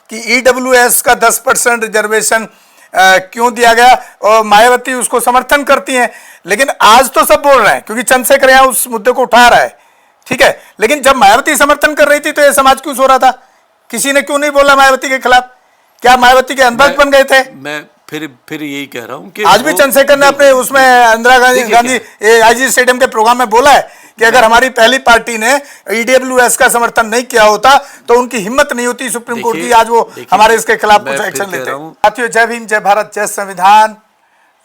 कि ईडब्ल्यूएस का 10% रिजर्वेशन क्यों दिया गया, और मायावती उसको समर्थन करती हैं। लेकिन आज तो सब बोल रहे हैं क्योंकि चंद्रशेखर यहाँ उस मुद्दे को उठा रहा है, ठीक है। लेकिन जब मायावती समर्थन कर रही थी तो ये समाज क्यों सो रहा था? किसी ने क्यों नहीं बोला मायावती के खिलाफ? क्या मायावती के अंधभक्त बन गए थे? मैं फिर यही कह रहा हूँ कि आज भी चंद्रशेखर ने अपने उसमें इंदिरा गांधी आईजी स्टेडियम के प्रोग्राम में बोला है कि अगर हमारी पहली पार्टी ने ईडब्ल्यूएस का समर्थन नहीं किया होता तो उनकी हिम्मत नहीं होती सुप्रीम कोर्ट की आज वो हमारे इसके खिलाफ कुछ एक्शन लेते। साथियों, जय भीम, जय भारत, जय संविधान।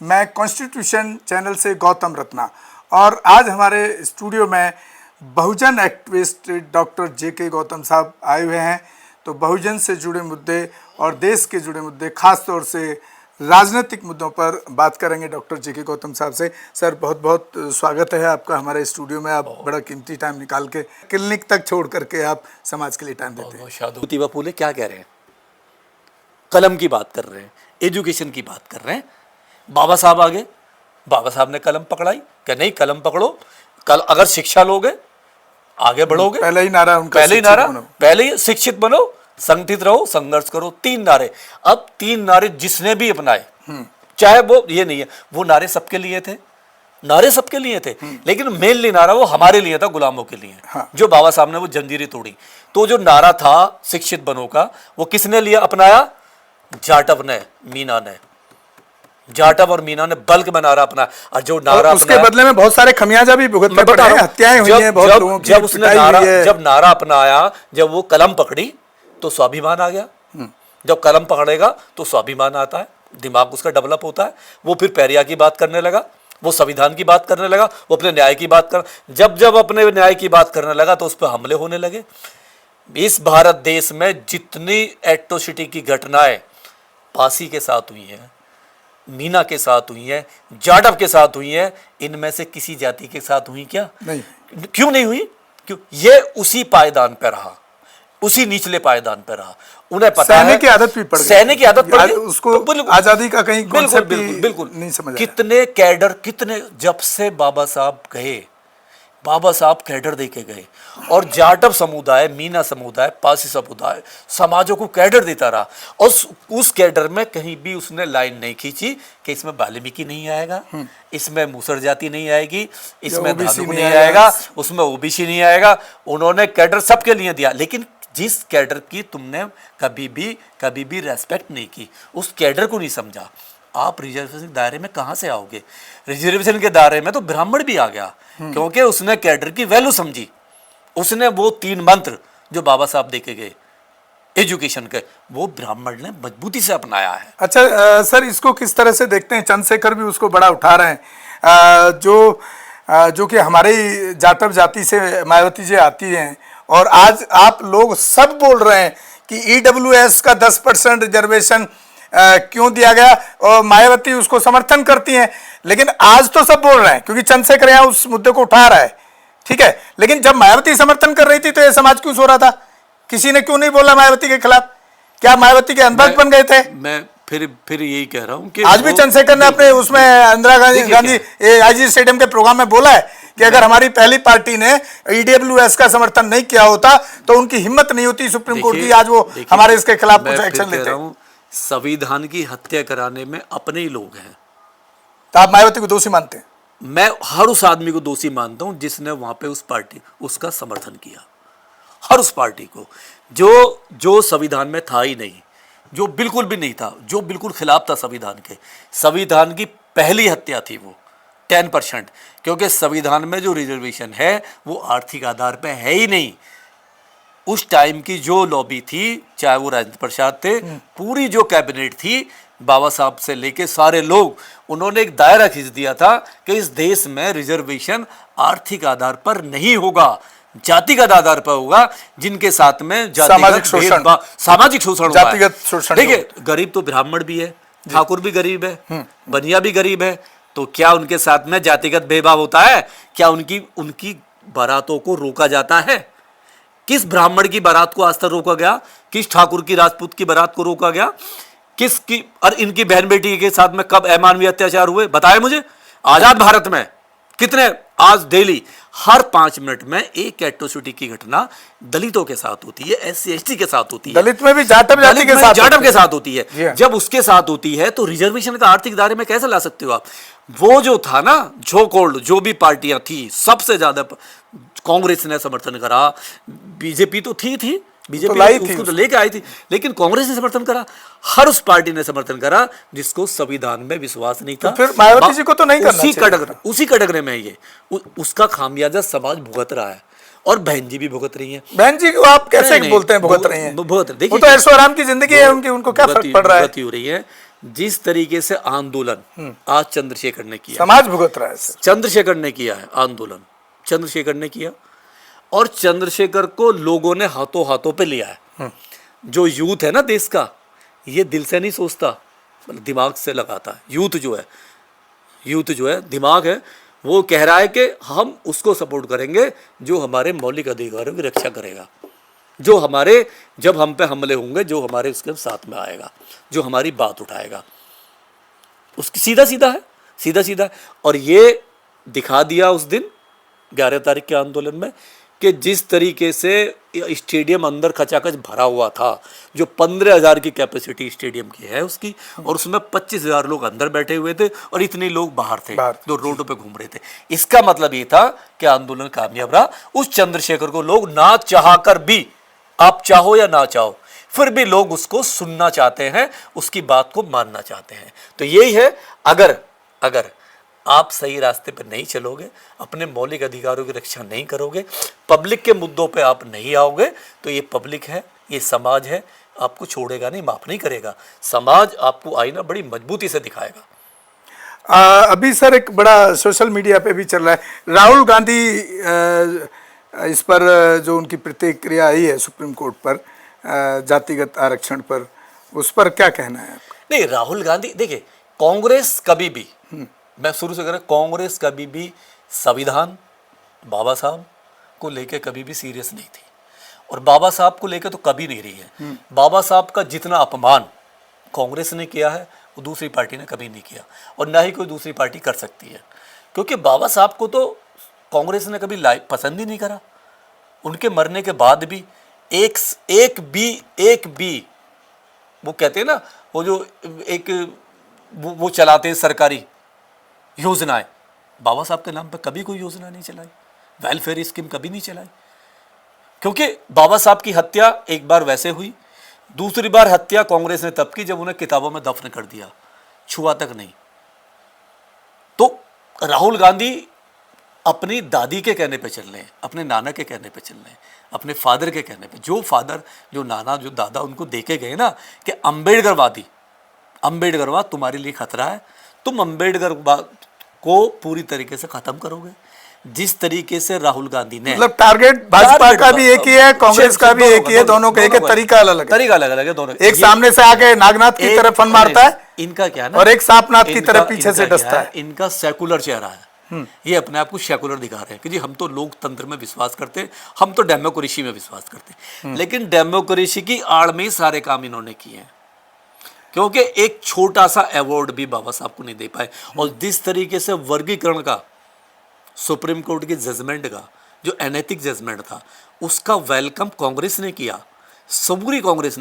मैं कॉन्स्टिट्यूशन चैनल से गौतम रत्ना, और आज हमारे स्टूडियो में बहुजन एक्टिविस्ट डॉक्टर जेके गौतम साहब आए हुए हैं। तो बहुजन से जुड़े मुद्दे और देश के जुड़े मुद्दे, खास तौर से राजनीतिक मुद्दों पर बात करेंगे डॉक्टर जेके गौतम साहब से। सर, बहुत बहुत स्वागत है आपका हमारे स्टूडियो में। आप बड़ा कीमती टाइम निकाल के क्लिनिक तक छोड़ करके आप समाज के लिए टाइम देते हैं। ज्योतिबा फूले क्या कह रहे हैं? कलम की बात कर रहे हैं, एजुकेशन की बात कर रहे हैं। बाबा साहब आगे, बाबा साहब ने कलम पकड़ाई कि नहीं, कलम पकड़ो, कल अगर शिक्षा लोगे आगे बढ़ोगे। पहले ही नारा उनका, पहले ही शिक्षित बनो, संगठित रहो, संघर्ष करो। 3 नारे। अब 3 नारे जिसने भी अपनाए, चाहे वो ये नहीं है, वो नारे सबके लिए थे, नारे सबके लिए थे, लेकिन मेनली नारा वो हमारे लिए था, गुलामों के लिए। हाँ। जो बाबा साहब ने वो जंजीरें तोड़ी, तो जो नारा था शिक्षित बनो का, वो किसने लिए अपनाया? जाटव ने, मीना ने, जाटव और मीना ने बल्क में नारा अपना। और जो नारा उसके बदले में बहुत सारे खमियाजा भी भुगतने पड़े हैं, हत्याएं हुई हैं बहुत लोगों की। जब उसने जब नारा अपनाया, जब वो कलम पकड़ी तो स्वाभिमान आ गया। जब कलम पकड़ेगा तो स्वाभिमान आता है, दिमाग उसका डेवलप होता है। वो फिर पेरिया की बात करने लगा, वो संविधान की बात करने लगा, वो अपने न्याय की बात कर, जब अपने न्याय की बात करने लगा तो उस पर हमले होने लगे। इस भारत देश में जितनी एट्रोसिटी की घटनाएं पासी के साथ हुई हैं, मीना के साथ हुई हैं, जाटव के साथ हुई हैं, इनमें से किसी जाति के साथ हुई क्या? नहीं। क्यों नहीं हुई? क्यों? ये उसी पायदान पे रहा, उसी निचले पायदान पे रहा। उन्हें पता है, सहने की आदत भी पड़ गई, सहने की आदत पड़ गई उसको। आजादी का कहीं कॉन्सेप्ट बिल्कुल नहीं समझ आया। कितने कैडर, कितने, जब से बाबा साहब गए, बाबा साहब कैडर दे के गए, और जाटव समुदाय, मीना समुदाय, पासी समुदाय समाजों को कैडर देता रहा। और उस कैडर में कहीं भी उसने लाइन नहीं खींची कि इसमें वाल्मीकि नहीं आएगा, इसमें मूसर जाति नहीं आएगी, इसमें धातुक नहीं आएगा, उसमें ओबीसी नहीं आएगा। उन्होंने कैडर सबके लिए दिया, लेकिन जिस कैडर की तुमने कभी भी रेस्पेक्ट नहीं की, उस कैडर को नहीं समझा। आप रिजर्वेशन के दायरे में कहां से आओगे? रिजर्वेशन के दायरे में तो ब्राह्मण भी आ गया, क्योंकि उसने कैडर की वैल्यू समझी। उसने वो 3 मंत्र जो बाबा साहब देके गए एजुकेशन के, वो ब्राह्मण ने मजबूती से अपनाया है। अच्छा सर, इसको किस तरह से देखते हैं? चंद्रशेखर भी उसको बड़ा उठा रहे हैं, जो कि हमारे जाटव जाति से मायावती जी आती हैं, और आज आप लोग सब बोल रहे हैं कि ईडब्ल्यूएस का 10% रिजर्वेशन क्यों दिया गया, और मायावती उसको समर्थन करती हैं। लेकिन आज तो सब बोल रहे हैं क्योंकि चंद्रशेखर यहाँ उस मुद्दे को उठा रहा है, ठीक है। लेकिन जब मायावती समर्थन कर रही थी तो ये समाज क्यों सो रहा था? किसी ने क्यों नहीं बोला मायावती के खिलाफ? क्या मायावती के अंधभक्त बन गए थे? मैं फिर यही कह रहा हूँ कि आज भी चंद्रशेखर ने अपने उसमें इंदिरा गांधी आईजी स्टेडियम के प्रोग्राम में बोला है कि अगर हमारी पहली पार्टी ने ईडब्ल्यूएस का समर्थन नहीं किया होता तो उनकी हिम्मत नहीं होती सुप्रीम कोर्ट की आज वो हमारे इसके खिलाफ कुछ एक्शन लेते। संविधान की हत्या कराने में अपने ही लोग हैं। तो आप मायावती को दोषी मानते हैं? मैं हर उस आदमी को दोषी मानता हूं जिसने वहां पे उस पार्टी उसका समर्थन किया, हर उस पार्टी को जो संविधान में था ही नहीं, जो बिल्कुल भी नहीं था, जो बिल्कुल खिलाफ था संविधान के। संविधान की पहली हत्या थी वो 10%, क्योंकि संविधान में जो रिजर्वेशन है वो आर्थिक आधार पे है ही नहीं। उस टाइम की जो लॉबी थी, चाहे वो राजेंद्र प्रसाद थे, पूरी जो कैबिनेट थी, बाबा साहब से लेके सारे लोग, उन्होंने एक दायरा खींच दिया था कि इस देश में रिजर्वेशन आर्थिक आधार पर नहीं होगा, जातिगत आधार पर होगा, जिनके साथ में सामाजिक शोषण, जातिगत शोषण। देखिए, गरीब तो ब्राह्मण भी है, ठाकुर भी गरीब है, बनिया भी गरीब है, तो क्या उनके साथ में जातिगत भेदभाव होता है? क्या उनकी बारातों को रोका जाता है? किस ब्राह्मण की बारात को आज तक रोका गया? किस ठाकुर की, राजपूत की बारात को रोका गया? किसकी, और इनकी बहन बेटी के साथ में कब अमानवीय अत्याचार हुए? बताए मुझे। आजाद भारत में कितने आज डेली हर 5 मिनट में एक एट्रोसिटी की घटना दलितों के साथ होती है, SC ST के साथ होती है, दलित में भी जाटव जाति के साथ जाटव के साथ होती जी है। हाँ। जब उसके साथ होती है तो रिजर्वेशन का आर्थिक दायरे में कैसे ला सकते हो आप? वो जो था ना, जो भी पार्टियां थी, सबसे ज्यादा कांग्रेस ने समर्थन करा, बीजेपी तो थी बीजेपी लाई थी उसको तो लेके आई थी, लेकिन कांग्रेस ने समर्थन करा, हर उस पार्टी ने समर्थन करा जिसको संविधान में विश्वास नहीं था। तो फिर मायावती जी को तो नहीं करना चाहिए। उसी कैटेगरी में ये उसका खामियाजा समाज भुगत रहा है, और बहन जी भी भुगत रही हैं। बहन जी को आप कैसे नहीं, बोलते हैं भुगत रही हैं? भुगत, देखिए वो तो ऐशो आराम की जिंदगी है उनकी, उनको क्या फर्क पड़ रहा है? हो रही है। जिस तरीके से आंदोलन आज चंद्रशेखर ने किया, समाज भुगत रहा है सर। चंद्रशेखर ने किया है आंदोलन, चंद्रशेखर ने किया, और चंद्रशेखर को लोगों ने हाथों हाथों पे लिया है। जो यूथ है ना देश का, ये दिल से नहीं सोचता, मतलब दिमाग से लगाता है। यूथ जो है दिमाग है, वो कह रहा है कि हम उसको सपोर्ट करेंगे जो हमारे मौलिक अधिकारों की रक्षा करेगा, जो हमारे जब हम पे हमले होंगे, जो हमारे उसके साथ में आएगा, जो हमारी बात उठाएगा। उसकी सीधा सीधा है। और ये दिखा दिया उस दिन 11 तारीख के आंदोलन में कि जिस तरीके से स्टेडियम अंदर खचाखच भरा हुआ था, जो 15,000 की कैपेसिटी स्टेडियम की है उसकी, और उसमें 25,000 लोग अंदर बैठे हुए थे और इतने लोग बाहर थे जो रोडों पे घूम रहे थे। इसका मतलब ये था कि आंदोलन कामयाब रहा। उस चंद्रशेखर को लोग ना चाह कर भी, आप चाहो या ना चाहो, फिर भी लोग उसको सुनना चाहते हैं, उसकी बात को मानना चाहते हैं। तो यही है, अगर आप सही रास्ते पर नहीं चलोगे, अपने मौलिक अधिकारों की रक्षा नहीं करोगे, पब्लिक के मुद्दों पे आप नहीं आओगे, तो ये पब्लिक है, ये समाज है, आपको छोड़ेगा नहीं, माफ नहीं करेगा। समाज आपको आईना बड़ी मजबूती से दिखाएगा। अभी सर एक बड़ा सोशल मीडिया पे भी चल रहा है, राहुल गांधी इस पर जो उनकी प्रतिक्रिया आई है सुप्रीम कोर्ट पर जातिगत आरक्षण पर, उस पर क्या कहना है आपका? नहीं, राहुल गांधी, देखिए कांग्रेस कभी भी, मैं शुरू से कह रहा, कांग्रेस कभी भी संविधान, बाबा साहब को लेके कभी भी सीरियस नहीं थी, और बाबा साहब को लेके तो कभी नहीं रही है। बाबा साहब का जितना अपमान कांग्रेस ने किया है, वो दूसरी पार्टी ने कभी नहीं किया, और ना ही कोई दूसरी पार्टी कर सकती है, क्योंकि बाबा साहब को तो कांग्रेस ने कभी पसंद ही नहीं करा। उनके मरने के बाद भी एक भी वो कहते हैं ना, वो जो एक वो चलाते हैं सरकारी योजनाएं, बाबा साहब के नाम पर कभी कोई योजना नहीं चलाई, वेलफेयर स्कीम कभी नहीं चलाई, क्योंकि बाबा साहब की हत्या एक बार वैसे हुई, दूसरी बार हत्या कांग्रेस ने तब की जब उन्हें किताबों में दफन कर दिया, छुआ तक नहीं। तो राहुल गांधी अपनी दादी के कहने पे चल रहे हैं, अपने नाना के कहने पे चल रहे हैं, अपने फादर के कहने पे, जो फादर, जो नाना, जो दादा उनको देके गए ना कि अम्बेडकरवाद तुम्हारे लिए खतरा है, तुम अम्बेडकरवाद को पूरी तरीके से खत्म करोगे। जिस तरीके से राहुल गांधी ने, मतलब टारगेट भाजपा का भी एक ही है, कांग्रेस का भी एक ही है, दोनों का एक तरीका अलग है दोनों। एक सामने से आके नागनाथ की तरफ फन मारता है, इनका क्या है ना, और एक सांपनाथ की तरफ पीछे से डसता है। इनका सेकुलर चेहरा है, ये अपने आप को सेकुलर दिखा रहे हैं कि जी हम तो लोकतंत्र में विश्वास करते हैं, हम तो डेमोक्रेसी में विश्वास करते हैं, लेकिन डेमोक्रेसी की आड़ में सारे काम इन्होंने किए हैं, क्योंकि एक छोटा सा अवार्ड भी बाबा साहब को नहीं दे पाए। और जिस तरीके से वर्गीकरण का सुप्रीम कोर्ट की जजमेंट का जो अनैतिक जजमेंट था, उसका वेलकम कांग्रेस ने किया, पूरी कांग्रेस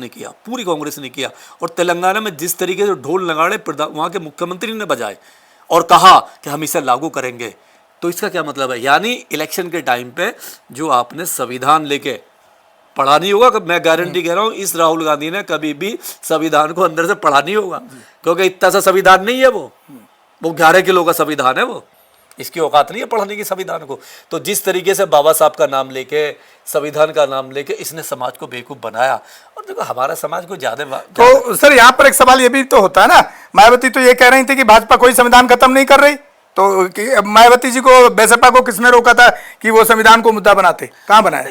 ने किया। और तेलंगाना में जिस तरीके से ढोल नगाड़े वहाँ के मुख्यमंत्री ने बजाए और कहा कि हम इसे लागू करेंगे, तो इसका क्या मतलब है? यानी इलेक्शन के टाइम पे जो आपने संविधान लेके पढ़ा नहीं होगा, मैं गारंटी कह रहा हूँ इस राहुल गांधी ने कभी भी संविधान को अंदर से पढ़ा नहीं होगा, क्योंकि इतना सा संविधान नहीं है, वो 11 किलो का संविधान है, वो इसकी औकात नहीं है पढ़ने की संविधान को। तो जिस तरीके से बाबा साहब का नाम लेके, संविधान का नाम लेके इसने समाज को बेवकूफ बनाया, और देखो हमारा समाज को ज्यादा। तो सर यहाँ पर एक सवाल ये भी तो होता है ना, मायावती तो ये कह रही थी कि भाजपा कोई संविधान खत्म नहीं कर रही, तो मायावती जी को, बेसपा को किसने रोका था कि वो संविधान को मुद्दा बनाते? कहाँ बनाया?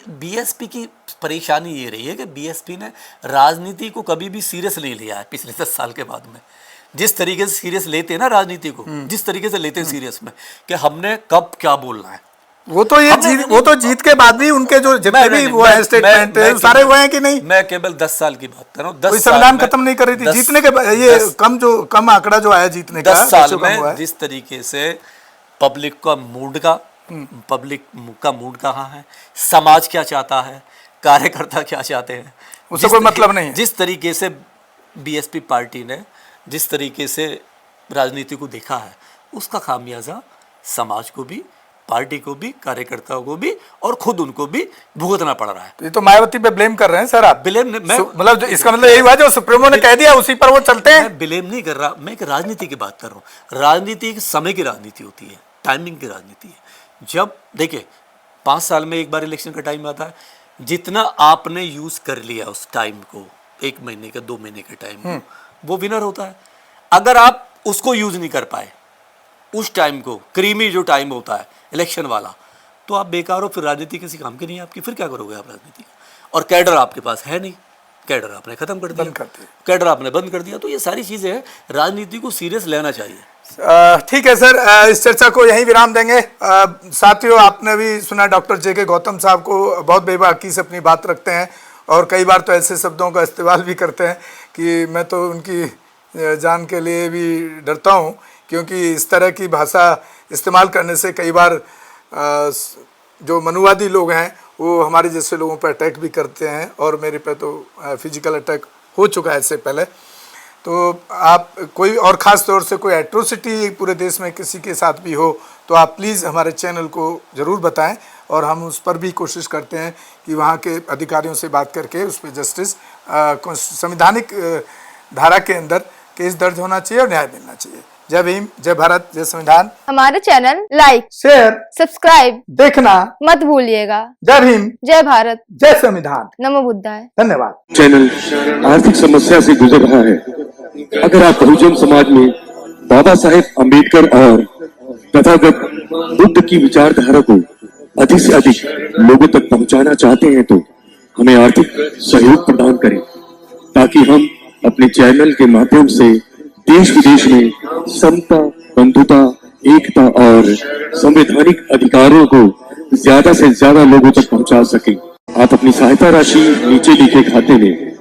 बीएसपी की परेशानी ये रही है कि बीएसपी ने राजनीति को कभी भी सीरियस नहीं लिया है पिछले 10 साल के बाद में। जिस तरीके से सीरियस लेते हैं ना राजनीति को, जिस तरीके से लेते हैं सीरियस में कि हमने कब क्या बोलना है, वो तो जीत के बाद भी उनके जो जितने भी वो है स्टेटमेंट सारे हुए हैं कि नहीं? मैं केवल 10 साल की बात कर रहा हूँ। 10 संविधान खत्म नहीं कर रही थी जीतने के, ये कम आंकड़ा जो आया जीतने का 10 साल में जिस तरीके से पब्लिक का मूड कहाँ है, समाज क्या चाहता है, कार्यकर्ता क्या चाहते हैं, उससे कोई मतलब नहीं है। जिस तरीके से बीएसपी पार्टी ने जिस तरीके से राजनीति को देखा है, उसका खामियाजा समाज को भी, पार्टी को भी, कार्यकर्ताओं को भी और खुद उनको भी भुगतना पड़ रहा है। ये तो मायावती पे ब्लेम कर रहे हैं सर आप। ब्लेम मतलब इसका मतलब यही हुआ जो सुप्रीमो ने कह दिया उसी पर वो चलते हैं। मैं ब्लेम नहीं कर रहा, मैं एक राजनीति की बात कर रहा हूँ। राजनीति एक समय की राजनीति होती है, टाइमिंग की राजनीति है। जब देखिए 5 साल में एक बार इलेक्शन का टाइम आता है, जितना आपने यूज कर लिया उस टाइम को, 1 महीने का 2 महीने का टाइम को, वो विनर होता है। अगर आप उसको यूज नहीं कर पाए उस टाइम को, क्रीमी जो टाइम होता है इलेक्शन वाला, तो आप बेकार हो, फिर राजनीति किसी काम की नहीं है आपकी, फिर क्या करोगे आप राजनीति। और कैडर आपके पास है नहीं, कैडर आपने खत्म कर दिया, कैडर आपने बंद कर दिया। तो ये सारी चीजें हैं, राजनीति को सीरियस लेना चाहिए। ठीक है सर, इस चर्चा को यहीं विराम देंगे। साथियों, आपने भी सुना डॉक्टर जे.के. गौतम साहब को बहुत बेबाकी से अपनी बात रखते हैं और कई बार तो ऐसे शब्दों का इस्तेमाल भी करते हैं कि मैं तो उनकी जान के लिए भी डरता हूँ, क्योंकि इस तरह की भाषा इस्तेमाल करने से कई बार जो मनुवादी लोग हैं वो हमारे जैसे लोगों पर अटैक भी करते हैं, और मेरे पे तो फिजिकल अटैक हो चुका है इससे पहले। तो आप कोई और ख़ास तौर से कोई एट्रोसिटी पूरे देश में किसी के साथ भी हो तो आप प्लीज़ हमारे चैनल को ज़रूर बताएं, और हम उस पर भी कोशिश करते हैं कि वहाँ के अधिकारियों से बात करके उस पर जस्टिस संवैधानिक धारा के अंदर केस दर्ज होना चाहिए और न्याय मिलना चाहिए। जय भीम, जय भारत, जय संविधान। हमारे चैनल लाइक, शेयर, सब्सक्राइब देखना मत भूलिएगा। जय भीम, जय भारत, जय संविधान। नमो बुद्धाय। धन्यवाद। चैनल आर्थिक समस्या से गुजर रहा है। अगर आप बहुजन समाज में बाबा साहेब अम्बेडकर और तथागत बुद्ध की विचारधारा को अधिक से अधिक लोगों तक पहुंचाना चाहते हैं तो हमें आर्थिक सहयोग प्रदान करें, ताकि हम अपने चैनल के माध्यम से देश विदेश में समता, बंधुता, एकता और संवैधानिक अधिकारों को ज्यादा से ज्यादा लोगों तक पहुंचा सकें। आप अपनी सहायता राशि नीचे लिखे खाते में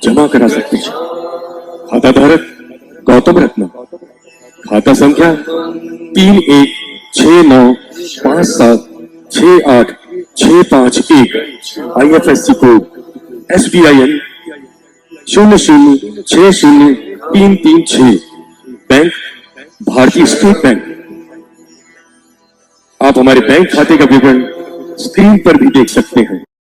जमा करा सकते हैं। खाता धारक गौतम रत्न, खाता संख्या 316957686551, IFSC कोड SBIN 0060336, बैंक भारतीय स्टेट बैंक। आप हमारे बैंक खाते का विवरण स्क्रीन पर भी देख सकते हैं।